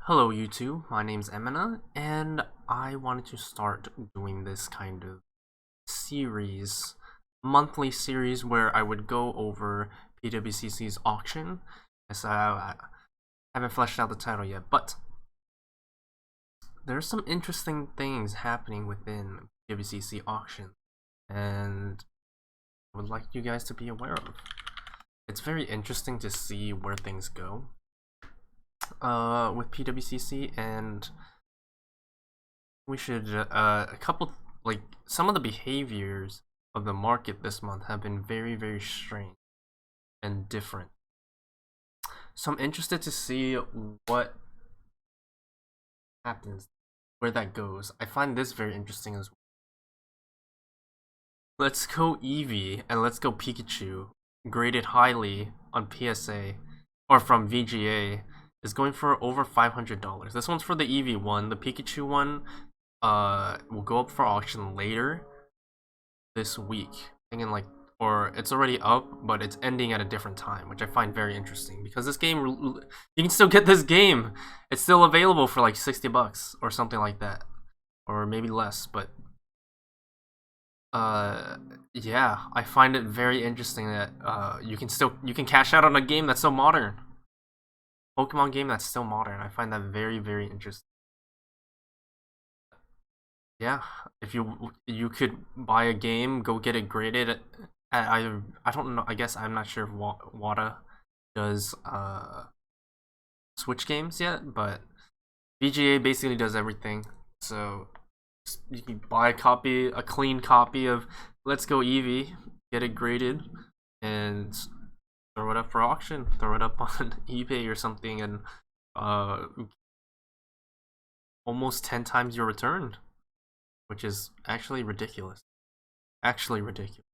Hello YouTube, my name's Emina, and I wanted to start doing this kind of series, monthly series where I would go over PWCC's auction. As I haven't fleshed out the title yet, but there's some interesting things happening within PWCC auction, and I would like you guys to be aware of. It's very interesting to see where things go with PWCC, and we should some of the behaviors of the market this month have been very strange and different. So I'm interested to see what happens, where that goes. I find this very interesting as well. Let's go Eevee and let's go Pikachu, graded highly on PSA or from VGA, is going for over $500. This one's for the Eevee one. The Pikachu one will go up for auction later this week. Thinking like, or it's already up, but it's ending at a different time, which I find very interesting because this game, you can still get this game. It's still available for like $60 or something like that, or maybe less. But yeah, I find it very interesting that you can cash out on a game that's so modern. Pokemon game that's still modern. I find that very interesting. Yeah, if you could buy a game, go get it graded at either, I don't know, I guess I'm not sure if Wata does Switch games yet, but VGA basically does everything. So you can buy a clean copy of Let's Go Eevee, get it graded, and throw it up for auction. Throw it up on eBay or something, and almost 10 times your return, which is actually ridiculous. Actually ridiculous.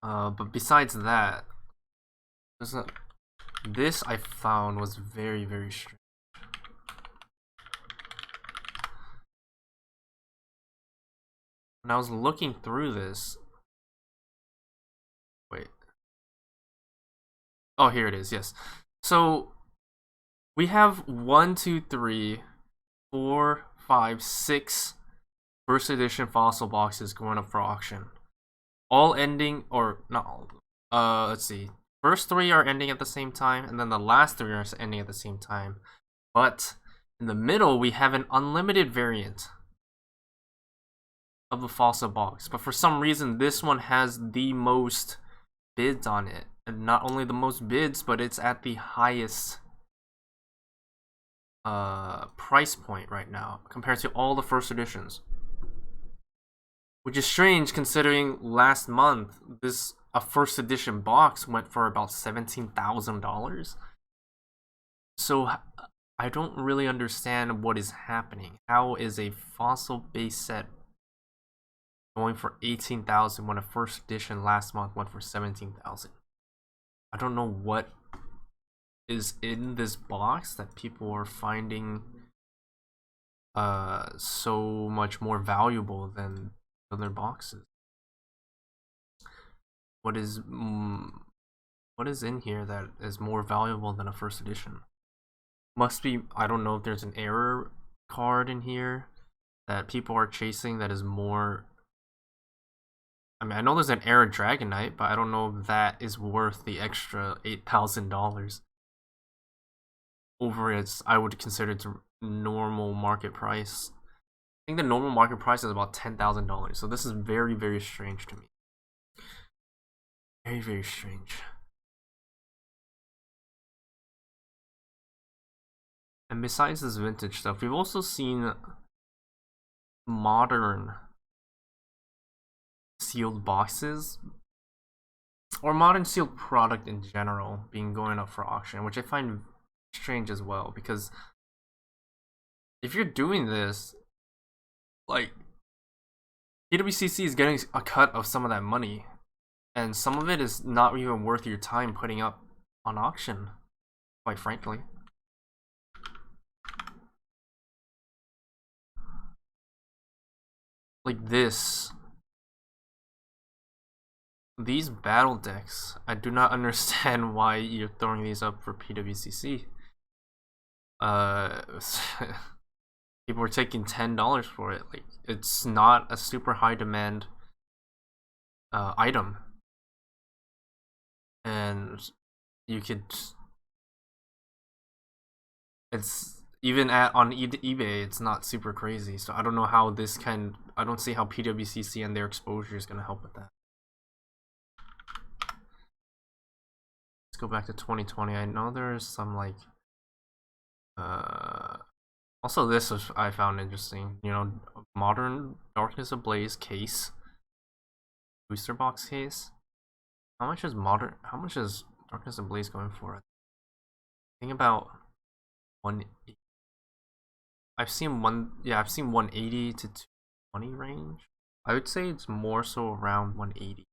But besides that, this I found was very strange. When I was looking through this, wait. Oh, here it is. Yes. So we have 1, 2, 3, 4, 5, 6 first edition fossil boxes going up for auction. All ending, or not all. Let's see. First 3 are ending at the same time, and then the last 3 are ending at the same time. But in the middle, we have an unlimited variant of the fossil box. But for some reason, this one has the most bids on it. And not only the most bids, but it's at the highest price point right now compared to all the first editions. Which is strange considering last month a first edition box went for about $17,000. So I don't really understand what is happening. How is a fossil base set going for $18,000 when a first edition last month went for $17,000? I don't know what is in this box that people are finding so much more valuable than other boxes. What is in here that is more valuable than a first edition? Must be, I don't know if there's an error card in here that people are chasing that is more. I mean, I know there's an error Dragonite, but I don't know if that is worth the extra $8,000 over its, I would consider it normal market price. I think the normal market price is about $10,000. So this is very strange to me. Very strange. And besides this vintage stuff, we've also seen modern sealed boxes or modern sealed product in general being going up for auction, which I find strange as well, because if you're doing this, like, PWCC is getting a cut of some of that money, and some of it is not even worth your time putting up on auction, quite frankly. Like these battle decks, I do not understand why you're throwing these up for PWCC. People were taking $10 for it. Like, it's not a super high demand item, and you could. It's even on eBay. It's not super crazy. So I don't know how this can. I don't see how PWCC and their exposure is gonna help with that. Let's go back to 2020. I know there's some like. Also, this was I found interesting. You know, modern Darkness Ablaze case, booster box case. How much is Darkness Ablaze going for? I think about 180. I've seen 180 to 220 range. I would say it's more so around 180.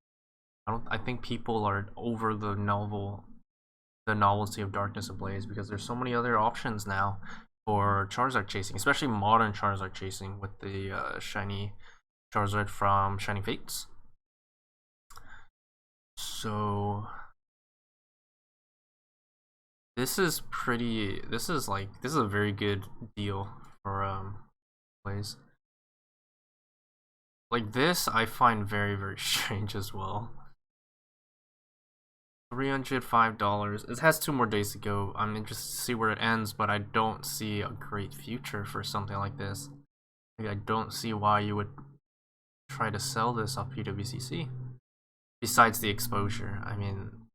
I think people are over the novelty of Darkness Ablaze because there's so many other options now for Charizard chasing, especially modern Charizard chasing with the shiny Charizard from Shining Fates. So this is a very good deal for plays. Like this I find very, very strange as well. $305. It has 2 more days to go. I'm interested to see where it ends, but I don't see a great future for something like this. Like, I don't see why you would try to sell this off PWCC. Besides the exposure, I mean,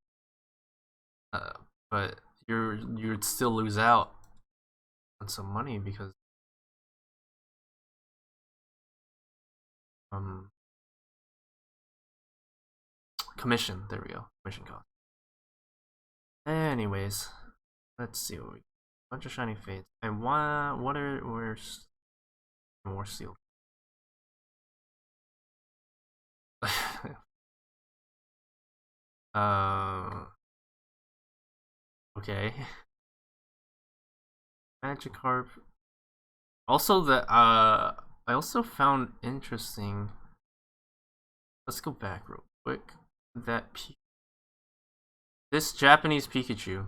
but you'd still lose out on some money because commission. There we go, commission cost. Anyways, let's see what we. Bunch of Shining Fates. And where's more sealed? Okay. Magikarp. Also, I also found interesting. Let's go back real quick. This Japanese Pikachu.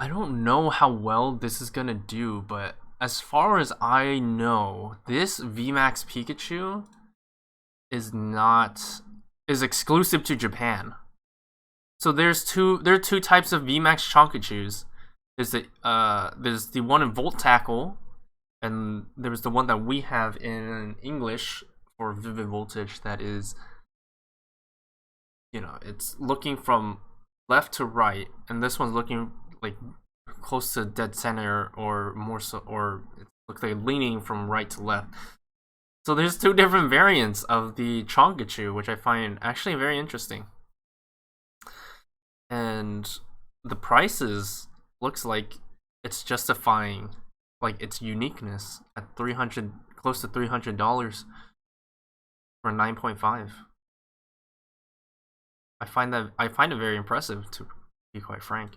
I don't know how well this is gonna do, but as far as I know, this VMAX Pikachu is exclusive to Japan. So there are two types of VMAX Chonkachus. There's the one in Volt Tackle, and there's the one that we have in English for Vivid Voltage that is, you know, it's looking from left to right, and this one's looking like close to dead center or more so, or it looks like leaning from right to left. So there's 2 different variants of the Chonkachu, which I find actually very interesting. And the prices looks like it's justifying like its uniqueness at close to $300 for 9.5. I find it very impressive, to be quite frank.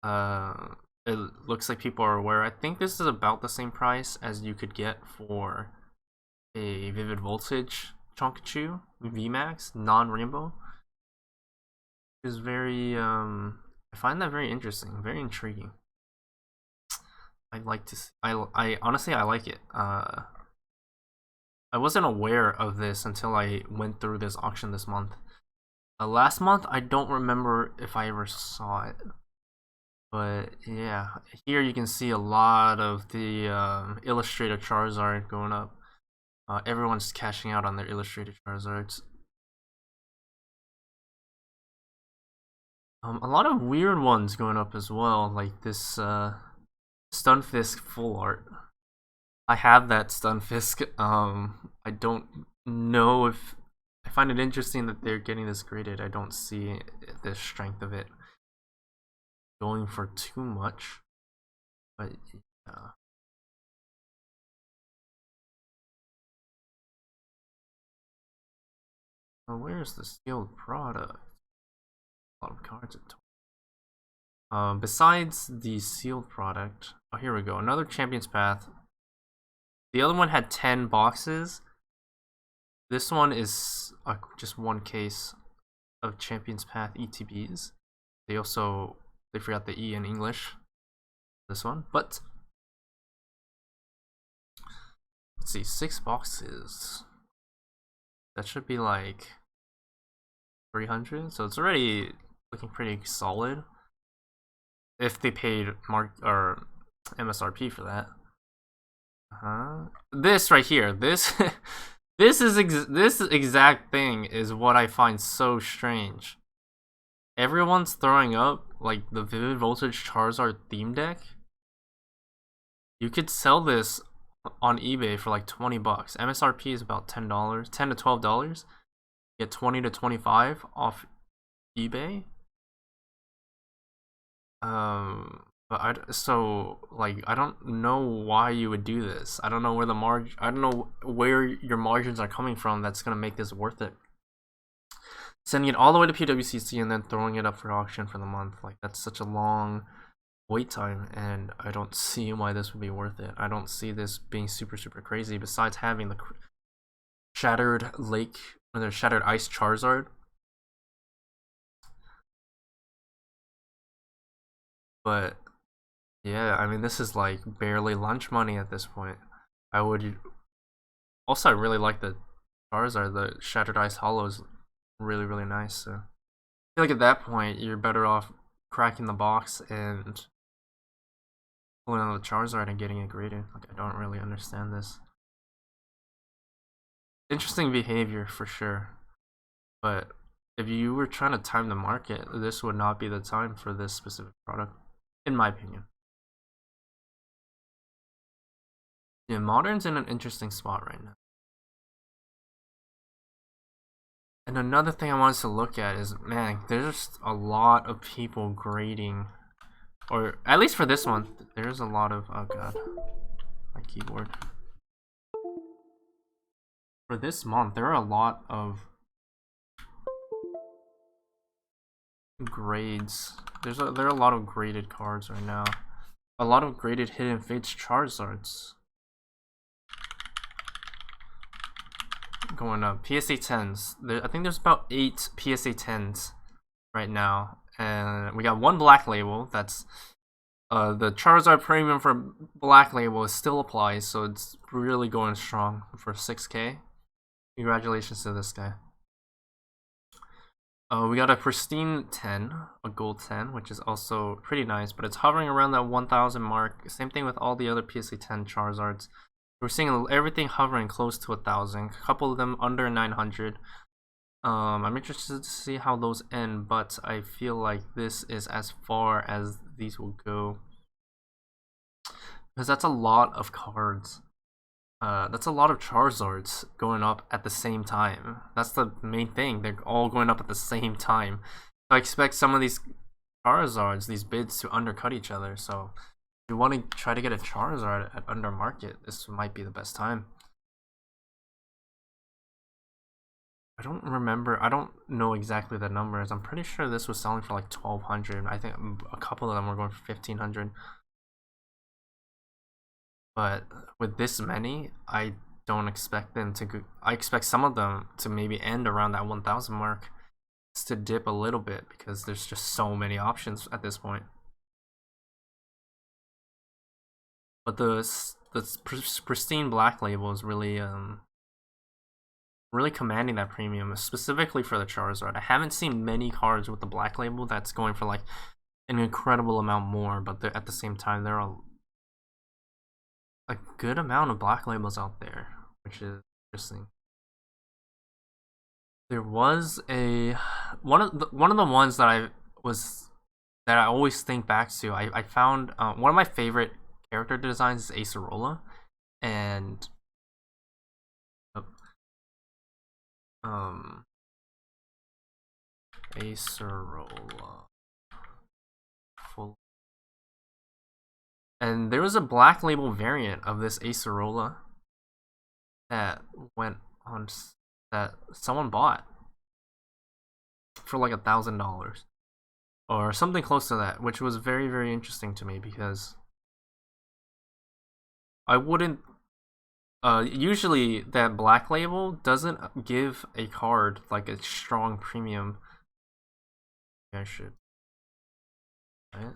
It looks like people are aware. I think this is about the same price as you could get for a Vivid Voltage Chonkachu VMAX non-rainbow. Is very I find that very interesting, very intriguing. I'd like to see, I honestly I like it. I wasn't aware of this until I went through this auction this month. Last month I don't remember if I ever saw it. But yeah, here you can see a lot of the illustrated Charizard going up. Everyone's cashing out on their illustrated Charizards. A lot of weird ones going up as well, like this Stunfisk full art. I have that Stunfisk. I don't know if I find it interesting that they're getting this graded. I don't see the strength of it going for too much, but yeah. Well, where's the sealed product? A lot of cards at besides the sealed product, oh, here we go, another Champion's Path. The other one had 10 boxes. This one is just 1 case of Champion's Path ETBs. They also They forgot the E in English. This one, but let's see, 6 boxes. That should be like 300. So it's already looking pretty solid. If they paid MSRP for that. This right here, this this exact thing is what I find so strange. Everyone's throwing up like the Vivid Voltage Charizard theme deck. You could sell this on eBay for like 20 bucks. MSRP is about $10, $10 to $12. Get 20 to 25 off eBay. But I don't know why you would do this. I don't know where I don't know where your margins are coming from that's gonna make this worth it. Sending it all the way to PWCC and then throwing it up for auction for the month, like that's such a long wait time, and I don't see why this would be worth it. I don't see this being super crazy. Besides having the Shattered Lake or the Shattered Ice Charizard. But yeah, I mean, this is like barely lunch money at this point. I really like the Charizard. The Shattered Ice Hollow is really nice. So I feel like at that point you're better off cracking the box and pulling out the Charizard and getting it graded. Like, I don't really understand this. Interesting behavior for sure, but if you were trying to time the market, this would not be the time for this specific product, in my opinion. Yeah, Modern's in an interesting spot right now. And another thing I wanted to look at is, man, there's a lot of people grading, or at least for this month, there's a lot of, oh god, my keyboard. For this month, there are a lot of grades. There are a lot of graded cards right now. A lot of graded Hidden Fates Charizards. Going up. PSA 10s. I think there's about 8 PSA 10s right now. And we got 1 Black Label. That's the Charizard premium for Black Label still applies, so it's really going strong for 6K. Congratulations to this guy. We got a Pristine 10, a Gold 10, which is also pretty nice, but it's hovering around that 1,000 mark. Same thing with all the other PSA 10 Charizards. We're seeing everything hovering close to 1,000. A couple of them under 900. I'm interested to see how those end, but I feel like this is as far as these will go, because that's a lot of cards. That's a lot of Charizards going up at the same time. That's the main thing. They're all going up at the same time. So I expect some of these Charizards, these bids, to undercut each other. So if you want to try to get a Charizard at under market, this might be the best time. I don't know exactly the numbers. I'm pretty sure this was selling for like 1,200. I think a couple of them were going for 1,500. But with this many, I don't expect them to go. I expect some of them to maybe end around that 1,000 mark. It's to dip a little bit because there's just so many options at this point. But the Pristine Black Label is really commanding that premium, specifically for the Charizard. I haven't seen many cards with the Black Label that's going for like an incredible amount more, but at the same time, there are a good amount of Black Labels out there, which is interesting. There was one of the ones that I always think back to. I found one of my favorite character designs is Acerola, and Acerola full. And there was a Black Label variant of this Acerola that went on, that someone bought for like $1,000 or something close to that, which was very interesting to me because I wouldn't. Usually that Black Label doesn't give a card like a strong premium. I should Right?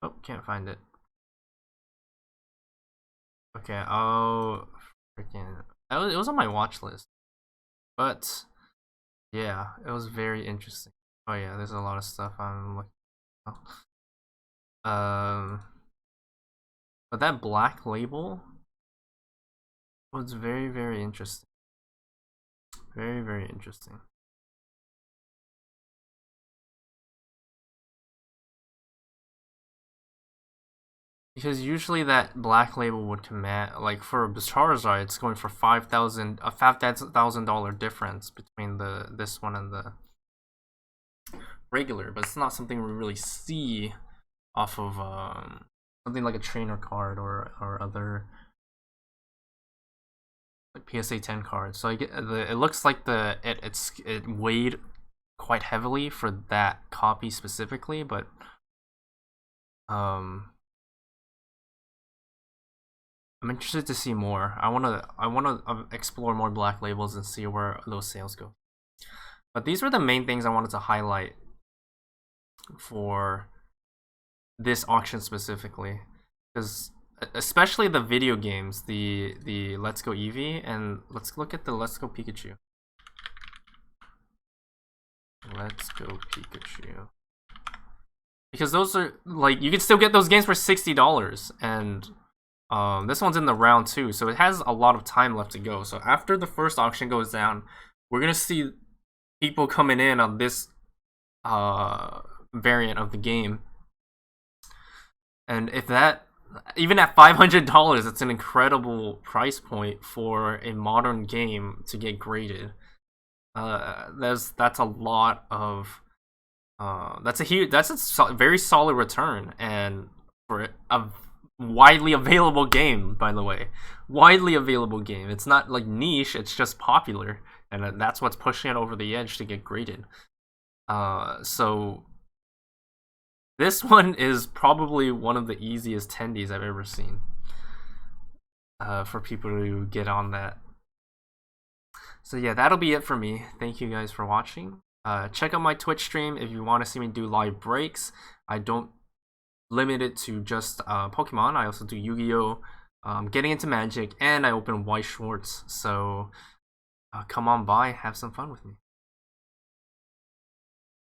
Oh, can't find it. Okay, oh, freaking. It was on my watch list. But, yeah, it was very interesting. Oh, yeah, there's a lot of stuff I'm looking at. But that black label was very, very interesting. Very, very interesting. Because usually that black label would command, like for Charizard, it's going for $5,000 difference between this one and the regular, but it's not something we really see off of something like a trainer card or other like PSA 10 cards. So it looks like it weighed quite heavily for that copy specifically, but I'm interested to see more. I wanna explore more black labels and see where those sales go. But these were the main things I wanted to highlight for this auction specifically, because especially the video games, the Let's Go Eevee, and let's look at the Let's Go Pikachu. Let's Go Pikachu. Because those are like you can still get those games for $60, and this one's in the round 2, so it has a lot of time left to go. So after the first auction goes down, we're gonna see people coming in on this variant of the game. And if that, even at $500, it's an incredible price point for a modern game to get graded. That's a lot of that's a very solid return, and for a widely available game, by the way, widely available game. It's not like niche; it's just popular, and that's what's pushing it over the edge to get graded. So this one is probably one of the easiest tendies I've ever seen. For people to get on that. So yeah, that'll be it for me. Thank you guys for watching. Check out my Twitch stream if you want to see me do live breaks. I don't limit it to just Pokemon. I also do Yu-Gi-Oh! Getting into Magic, and I open White Schwartz. So come on by, have some fun with me.